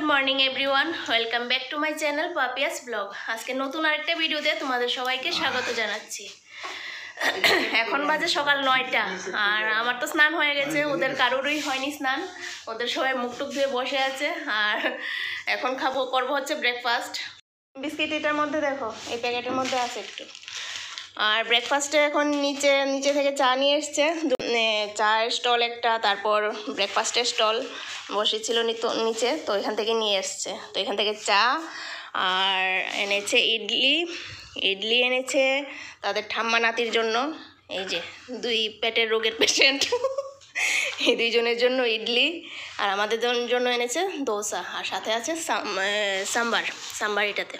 Morning everyone, welcome back to my channel Papiya's blog. আজকে নতুন আরেকটা ভিডিওতে তোমাদের সবাইকে স্বাগত জানাচ্ছি। এখন বাজে সকাল 9টা আর আমার তো স্নান হয়ে গেছে, ওদের কারোরই হয়নি স্নান। ওদের সবাই মুখ টুক ধুয়ে বসে আছে আর এখন করবো হচ্ছে ব্রেকফাস্ট। বিস্কিট এটার মধ্যে দেখো, এই প্যাকেটের মধ্যে আছে একটু। আর ব্রেকফাস্টে এখন নিচে থেকে চা নিয়ে এসছে, চায়ের স্টল একটা, তারপর ব্রেকফাস্টের স্টল বসেছিল নিচে, তো এখান থেকে নিয়ে এসছে। তো এখান থেকে চা আর এনেছে ইডলি এনেছে তাদের ঠাম্মা নাতির জন্য। এই যে দুই পেটের রোগের পেশেন্ট, এই দুইজনের জন্য ইডলি, আর আমাদের জন্য এনেছে দোসা, আর সাথে আছে সাম্বার এটাতে।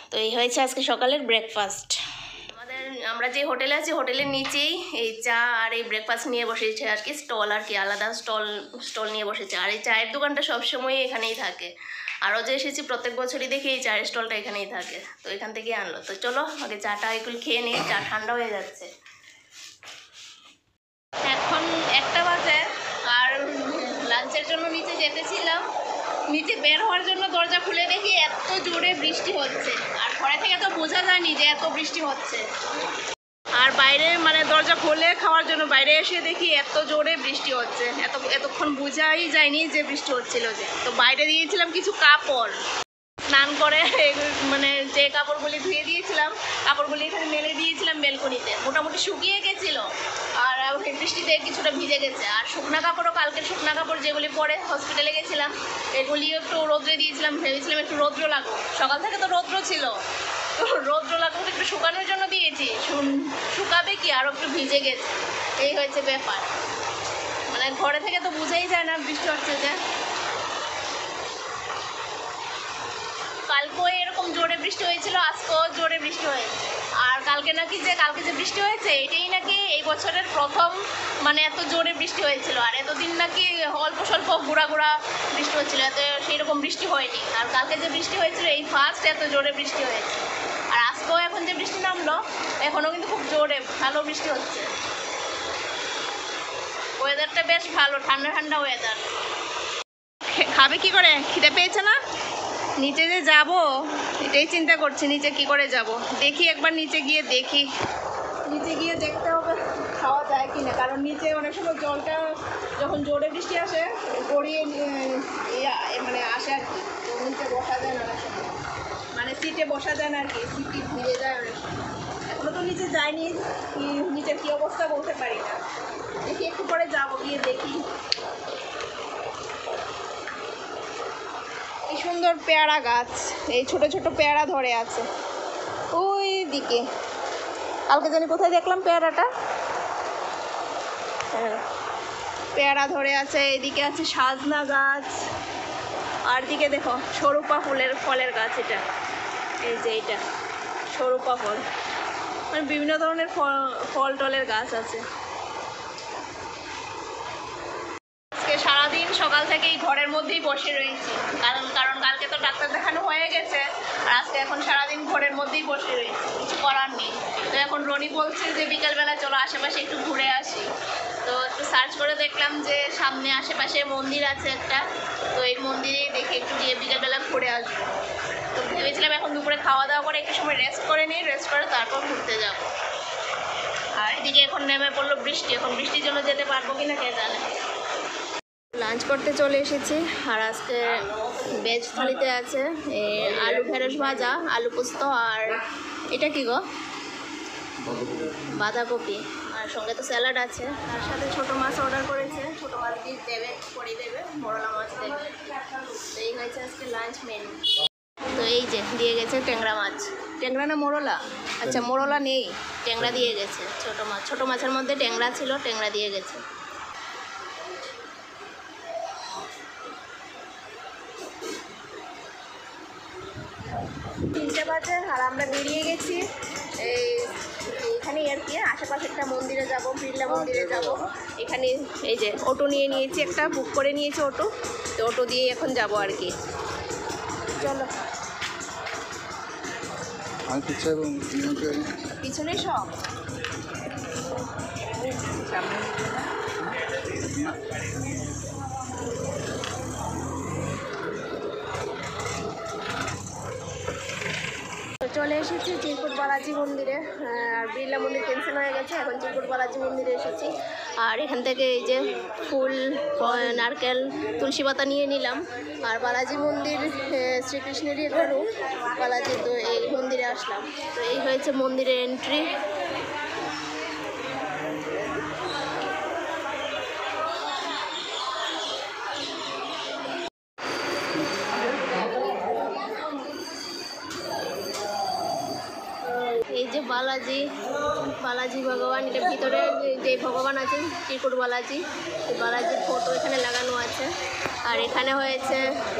তো এই হয়েছে আজকে সকালের ব্রেকফাস্ট। আমরা যে হোটেলে আছি, হোটেলের নিচেই এই চা আর এই ব্রেকফাস্ট নিয়ে বসেছে আর কি, স্টল আর কি, আলাদা স্টল নিয়ে বসেছে। আর এই চায়ের দোকানটা সবসময় এখানেই থাকে, আরও যে এসেছি প্রত্যেক বছরই দেখি এই চায়ের স্টলটা এখানেই থাকে, তো এখান থেকেই আনলো। তো চলো আগে চাটা এগুলো খেয়ে নিই, চা ঠান্ডা হয়ে যাচ্ছে। এখন 1টা বাজে আর লাঞ্চের জন্য নিচে যেতেছিলাম, নিচে বের হওয়ার জন্য দরজা খুলে দেখি এত জোরে বৃষ্টি হচ্ছে, আর ঘরে থেকে তো বোঝা যায়নি যে এত বৃষ্টি হচ্ছে। আর বাইরে দরজা খুলে খাওয়ার জন্য বাইরে এসে দেখি এত জোরে বৃষ্টি হচ্ছে, এতক্ষণ বোঝাই যায়নি যে বৃষ্টি হচ্ছিল যে। তো বাইরে দিয়েছিলাম কিছু কাপড়, স্নান করে যে কাপড়গুলি ধুয়ে দিয়েছিলাম, কাপড়গুলি এখানে মেলে দিয়েছিলাম বেলকনিতে, মোটামুটি শুকিয়ে গেছিলো, আর বৃষ্টিতে কিছুটা ভিজে গেছে। আর শুকনা কাপড়ও, কালকের শুকনা কাপড় যেগুলি পরে হসপিটালে গেছিলাম, এগুলিও একটু রোদ্রে দিয়েছিলাম, ভেবেছিলাম একটু রৌদ্র লাগুক, সকাল থেকে তো রৌদ্র ছিল, তো রৌদ্র লাগুক একটু শুকানোর জন্য দিয়েছি, শুকাবে কি আরও একটু ভিজে গেছে, এই হয়েছে ব্যাপার। ঘরে থেকে তো বুঝাই যায় না বৃষ্টি হচ্ছে যে। কালকেও এরকম জোরে বৃষ্টি হয়েছিল, আজকেও জোরে বৃষ্টি হয়েছে। আর কালকে যে বৃষ্টি হয়েছে এটাই নাকি এই বছরের প্রথম এত জোরে বৃষ্টি হয়েছিল। আর এতদিন নাকি অল্প স্বল্প ঘোরা বৃষ্টি হচ্ছিল, এত সেই রকম বৃষ্টি হয়নি। আর কালকে যে বৃষ্টি হয়েছিল এই ফার্স্ট এত জোরে বৃষ্টি হয়েছে। আর আজকেও এখন যে বৃষ্টি নামলো, এখনও কিন্তু খুব জোরে ভালো বৃষ্টি হচ্ছে। ওয়েদারটা বেশ ভালো, ঠান্ডা ঠান্ডা ওয়েদার। খাবে কি করে? খিদে পেয়েছে না? নিচে যে যাবো এটাই চিন্তা করছি, নিচে কি করে যাব। দেখি একবার নিচে গিয়ে দেখতে হবে খাওয়া যায় কি না, কারণ নিচে অনেক সময় জলটা যখন জোরে বৃষ্টি আসে গড়িয়ে আসে আর কি, তো নিচে বসা যায় না অনেক সময়, সিটে বসা যায় না আর কি, সিট ভিজে যায় অনেক সময়। এখনো তো নিচে যাইনি, নিচের কী অবস্থা বলতে পারি না, দেখি একটু পরে যাবো, গিয়ে দেখি। এই সুন্দর পেয়ারা গাছ, এই ছোট ছোট পেয়ারা ধরে আছে ওই দিকে। কালকে জানি কোথায় দেখলাম পেয়ারাটা, পেয়ারা ধরে আছে। এদিকে আছে সাজনা গাছ, আর দিকে দেখো সরুপা ফলের গাছ, এটা এই যে এটা সরুপা ফল, বিভিন্ন ধরনের ফল টলের গাছ আছে। সারাদিন সকাল থেকেই ঘরের মধ্যেই বসে রয়েছি, কারণ কালকে তো ডাক্তার দেখানো হয়ে গেছে, আর আজকে এখন সারাদিন ঘরের মধ্যেই বসে রয়েছি, কিছু করার নেই। তো এখন রনি বলছে যে বিকালবেলা চলো আশেপাশে একটু ঘুরে আসি। তো একটু সার্চ করে দেখলাম যে সামনে আশেপাশে মন্দির আছে একটা, তো এই মন্দিরে দেখে একটু গিয়ে বিকালবেলা ঘুরে আসবো। তো ভেবেছিলাম এখন দুপুরে খাওয়া দাওয়া করে একটু সময় রেস্ট করে নিই, রেস্ট করে তারপর ঘুরতে যাব। আর এদিকে এখন নেমে পড়লো বৃষ্টি, এখন বৃষ্টির জন্য যেতে পারবো কিনা কে জানে। লাঞ্চ করতে চলে এসেছি, আর আজকে ভেজ থালিতে আছে আলু ঢেঁড়স ভাজা, আলু পোস্ত, আর এটা কি গো, বাঁধাকপি, আর সঙ্গে তো স্যালাড আছে। তার সাথে ছোটো মাছ অর্ডার করেছে, ছোটো মাছ দেবে, মোরলা মাছ দেবে। তো এই হয়েছে আজকে লাঞ্চ মেনু। তো এই যে দিয়ে গেছে ট্যাংরা মাছ, ট্যাংরা না মোরলা, আচ্ছা মোরলা নেই, ট্যাংরা দিয়ে গেছে। ছোটো মাছের মধ্যে ট্যাংরা ছিল, ট্যাংরা দিয়ে গেছে। 3টে বাজে আর আমরা বেরিয়ে গেছি এখানেই আর কি, আশেপাশে একটা মন্দিরে যাব, বিড়লা মন্দিরে যাব। এখানে এই যে অটো নিয়ে নিয়েছি, একটা বুক করে নিয়েছি অটো, তো অটো দিয়ে এখন যাব আর কি। চলো পিছনে সব চলে এসেছি চিরকুট বালাজি মন্দিরে। আর বিড়লা মন্দির ক্যান্সেল হয়ে গেছে, এখন চিরকুট বালাজি মন্দিরে এসেছি। আর এখান থেকে এই যে ফুল, নারকেল, তুলসী পাতা নিয়ে নিলাম। আর বালাজি মন্দির শ্রীকৃষ্ণেরই একটা রূপ বালাজি, তো এই মন্দিরে আসলাম। তো এই হয়েছে মন্দিরের এন্ট্রি। এই যে বালাজি ভগবান, এটার ভিতরে যে ভগবান আছেন চিরকুট বালাজি, এই বালাজির ফটো এখানে লাগানো আছে। আর এখানে হয়েছে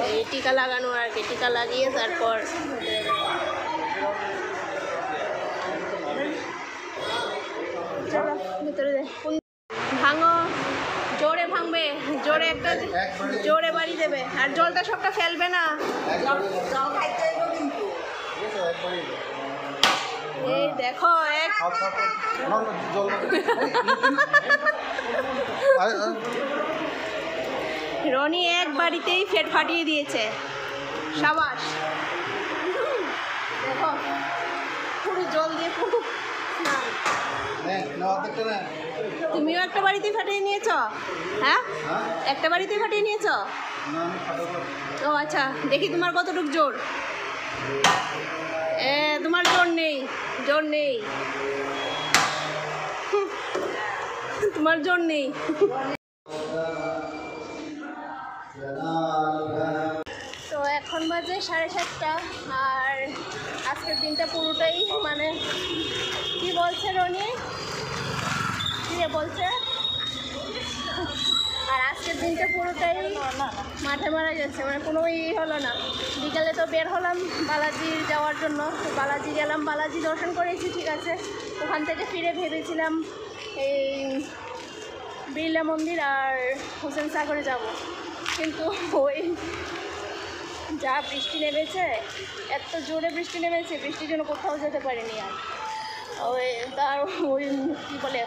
এই টিকা লাগানো, আর কি টিকা লাগিয়ে তারপর ভিতরে ভাঙো, জোরে ভাঙবে, জোরে একটা জোরে বাড়ি দেবে। আর জলটা সবটা ফেলবে না। এই দেখো এক রনি এক বাড়িতেই ফেট ফাটিয়ে দিয়েছে। সাবাস, দেখো পুরো জল দিয়ে পুরো স্নান। তুমিও একটা বাড়িতেই ফাটিয়ে নিয়েছ? হ্যাঁ, একটা বাড়িতেই ফাটিয়ে নিয়েছ? ও আচ্ছা, দেখি তোমার কতটুকু জোর। তোমার জোর নেই, জোর নেই, তোমার জোর নেই। তো এখন বাজে 7:30। আর আজকের দিনটা পুরোটাই মানে কি বলছে রনি, কি বলছে, আর আজকের দিনটা পুরোটাই মাঠে মারা গেছে, মানে কোনো হলো না। বিকালে তো বের হলাম বালাজি যাওয়ার জন্য, তো বালাজি গেলাম, বালাজি দর্শন করেছি, ঠিক আছে। ওখান থেকে ফিরে ভেবেছিলাম এই বিড়লা মন্দির আর হোসেন সাগরে যাব, কিন্তু ওই যা বৃষ্টি নেমেছে, এত জোরে বৃষ্টি নেমেছে, বৃষ্টির জন্য কোথাও যেতে পারিনি। আর ওই তার ওই কী বলে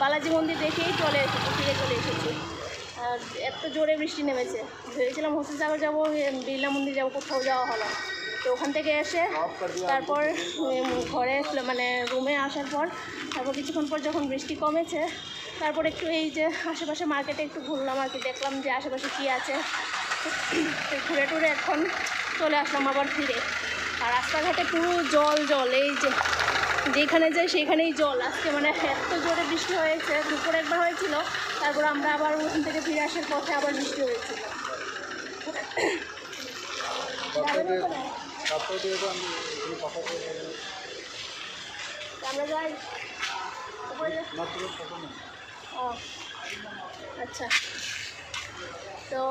বালাজি মন্দির দেখেই ফিরে চলে এসেছি। আর এত জোরে বৃষ্টি নেমেছে, ভেবেছিলাম হোসেন সাগর যাবো, বিড়লা মন্দির যাবো, কোথাও যাওয়া হলো। তো ওখান থেকে এসে তারপর ঘরে মানে রুমে আসার পর তারপর কিছুক্ষণ পর যখন বৃষ্টি কমেছে, তারপর একটু এই যে আশেপাশে মার্কেটে একটু ঘুরলাম আর কি, দেখলাম যে আশেপাশে কী আছে। ঘুরে টুরে এখন চলে আসলাম আবার ফিরে। আর রাস্তাঘাটে পুরো জল, এই যে যেখানে যাই সেখানেই জল। আজকে মানে এত জোরে বৃষ্টি হয়েছে, দুপুরে একবার হয়েছিল, তারপর আমরা আবার ওখান থেকে ফিরে আসার পথে আবার বৃষ্টি হয়েছিল। আমরা যাই ও আচ্ছা। তো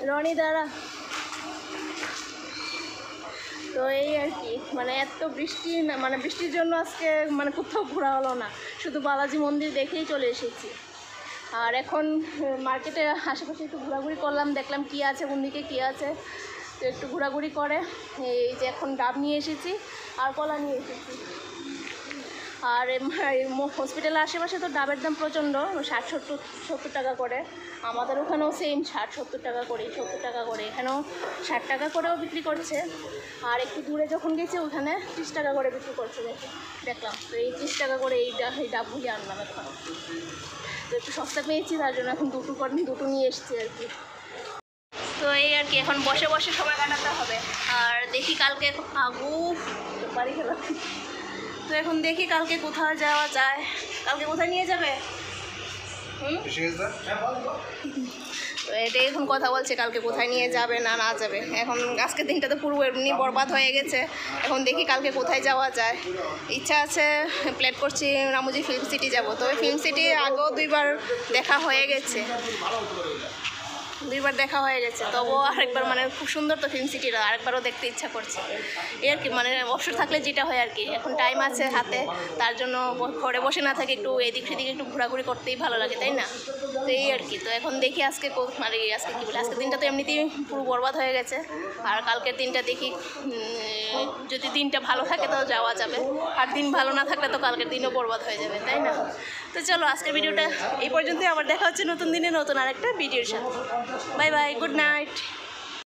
রনি দ্বারা তো এই আর কি, মানে এত বৃষ্টি না, মানে বৃষ্টির জন্য আজকে মানে কোথাও ঘোরা হলো না, শুধু বালাজি মন্দির দেখেই চলে এসেছি। আর এখন মার্কেটে আশেপাশে একটু ঘোরাঘুরি করলাম, দেখলাম কী আছে, কোন দিকে কী আছে। তো একটু ঘোরাঘুরি করে এই যে এখন ডাব নিয়ে এসেছি আর কলা নিয়ে এসেছি। আর হসপিটালের আশেপাশে তো ডাবের দাম প্রচণ্ড, 60-70 টাকা করে। আমাদের ওখানেও সেম 60-70 টাকা করে, 70 টাকা করে। এখানেও 60 টাকা করেও বিক্রি করছে। আর একটু দূরে যখন গেছে ওখানে 30 টাকা করে বিক্রি করছে দেখলাম। তো এই 30 টাকা করে এই ডাবগুলি আনলাম এখন। তো একটু সস্তা পেয়েছি, তার জন্য এখন দুটো নিয়ে এসেছি আর কি। তো এই আর কি, এখন বসে বসে সময় কাটাতে হবে। আর দেখি কালকে বাড়ি গেলাম, তো এখন দেখি কালকে কোথাও যাওয়া যায়। কালকে কোথায় নিয়ে যাবে? তো এটাই এখন কথা বলছে, কালকে কোথায় নিয়ে যাবে না যাবে। এখন আজকের দিনটা তো পুরো এমনি বরবাদ হয়ে গেছে, এখন দেখি কালকে কোথায় যাওয়া যায়। ইচ্ছা আছে, প্ল্যান করছি রামুজি ফিল্ম সিটি যাব। তবে ফিল্ম সিটি আগেও 2বার দেখা হয়ে গেছে, তবুও আরেকবার মানে খুব সুন্দর তো ফিল্ম সিটিটা, আরেকবারও দেখতে ইচ্ছা করছে। এই আর কি, মানে অবসর থাকলে যেটা হয় আর কি, এখন টাইম আছে হাতে, তার জন্য ঘরে বসে না থাকে, একটু এদিক সেদিকে একটু ঘোরাঘুরি করতেই ভালো লাগে, তাই না? তো এই আর কি, তো এখন দেখি আজকে মানে আজকে কী বলে, আজকের দিনটা তো এমনিতেই পুরো বরবাদ হয়ে গেছে। আর কালকের দিনটা দেখি, যদি দিনটা ভালো থাকে তাও যাওয়া যাবে, আর দিন ভালো না থাকলে তো কালকের দিনও বরবাদ হয়ে যাবে, তাই না? তো চলো আজকের ভিডিওটা এই পর্যন্তই, আবার দেখা হচ্ছে নতুন দিনে নতুন আরেকটা ভিডিওর সাথে। Bye bye, good night.